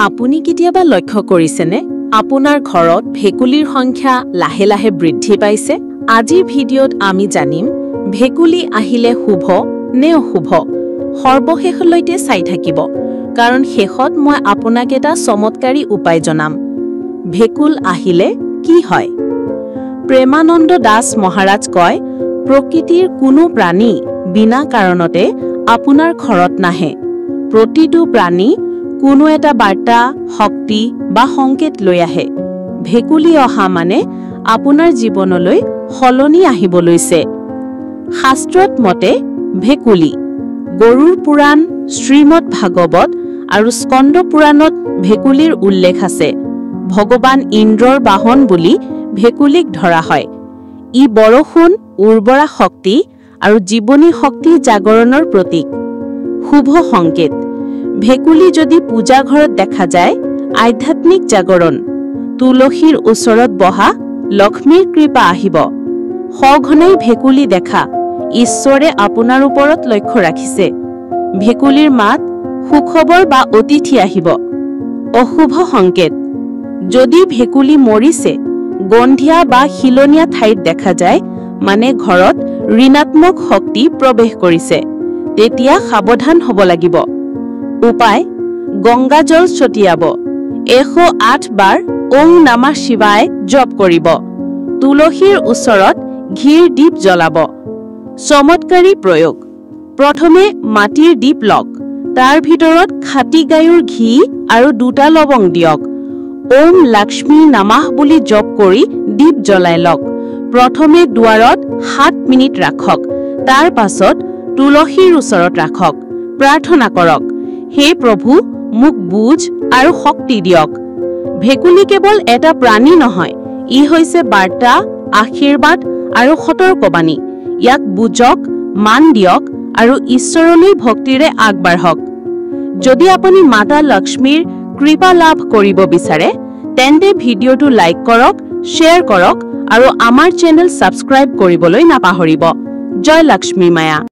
আপুনি কেতিয়াবা লক্ষ্য কৰিছেনে আপোনাৰ ঘৰত ভেকুলীৰ সংখ্যা লাহে লাহে বৃদ্ধি পাইছে? আজিৰ ভিডিঅ'ত আমি জানিম ভেকুলী আহিলে শুভ নে অশুভ। সৰ্বশেষলৈতে চাই থাকিব কাৰণ শেষত মই আপোনাক এটা চমৎকাৰী উপায় জনাম। ভেকুল আহিলে কি হয়? প্ৰেমানন্দ দাস মহাৰাজ কয়, প্ৰকৃতিৰ কোনো প্ৰাণী বিনা কাৰণতে আপোনাৰ ঘৰত নাহে। প্ৰতিটো প্ৰাণী কোনো এটা বাৰ্তা, শক্তি বা সংকেত লৈ আহে। ভেকুলী অহা মানে আপোনাৰ জীৱনলৈ সলনি আহিব লৈছে। শাস্ত্ৰত মতে ভেকুলী গৰুৰ পুৰাণ, শ্ৰীমদ ভাগৱত আৰু স্কন্দ পুৰাণত ভেকুলীৰ উল্লেখ আছে। ভগৱান ইন্দ্ৰৰ বাহন বুলি ভেকুলীক ধৰা হয়। ই বৰষুণ, উৰ্বৰা শক্তি আৰু জীৱনী শক্তি জাগৰণৰ প্ৰতীক। শুভ সংকেত: ভেকুলী যদি পূজা ঘৰত দেখা যায়, আধ্যাত্মিক জাগৰণ। তুলসীৰ ওচৰত বহা, লক্ষ্মীৰ কৃপা আহিব। সঘনাই ভেকুলী দেখা, ঈশ্বৰে আপোনাৰ ওপৰত লক্ষ্য ৰাখিছে। ভেকুলীৰ মাত, সুখবৰ বা অতিথি আহিব। অশুভ সংকেত: যদি ভেকুলী মৰিছে, গন্ধিয়া বা শিলনীয়া ঠাইত দেখা যায়, মানে ঘৰত ঋণাত্মক শক্তি প্ৰৱেশ কৰিছে। তেতিয়া সাৱধান হ'ব লাগিব। উপায়: গংগাজল ছটিয়াব। 108 বাৰ ওং নমঃ শিৱায় জপ কৰিব। তুলসীৰ ওচৰত ঘিৰ দীপ জ্বলাব। চমৎকাৰী প্ৰয়োগ: প্ৰথমে মাটিৰ দীপ লওক, তাৰ ভিতৰত খাটি গায়ৰ ঘি আৰু 2টা লৱং দিয়ক। ওম লক্ষ্মী নমঃ বুলি জপ কৰি দীপ জ্বলাই লওক। প্ৰথমে দুৱাৰত 7 মিনিট ৰাখক, তাৰ পাছত তুলসীৰ ওচৰত ৰাখক। প্ৰাৰ্থনা কৰক, হে প্ৰভু, মোক বুজ আৰু শক্তি দিয়ক। ভেকুলী কেৱল এটা প্ৰাণী নহয়, ই হৈছে বাৰ্তা, আশীৰ্বাদ আৰু সতৰ্কবাণী। ইয়াক বুজক, মান দিয়ক আৰু ঈশ্বৰলৈ ভক্তিৰে আগবাঢ়ক। যদি আপুনি মাতা লক্ষ্মীৰ কৃপা লাভ কৰিব বিচাৰে, তেন্তে ভিডিঅ'টো লাইক কৰক, শ্বেয়াৰ কৰক আৰু আমাৰ চেনেল ছাবস্ক্ৰাইব কৰিবলৈ নাপাহৰিব। জয় লক্ষ্মী মায়া।